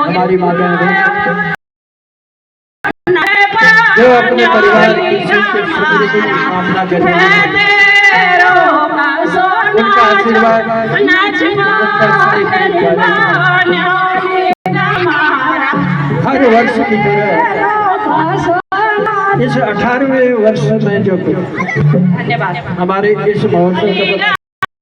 हमारी माता जो अपने परिवार की कामना करते हैं उनका आशीर्वाद हर वर्ष की तरह इस 18वें वर्ष में जो हमारे इस महोत्सव का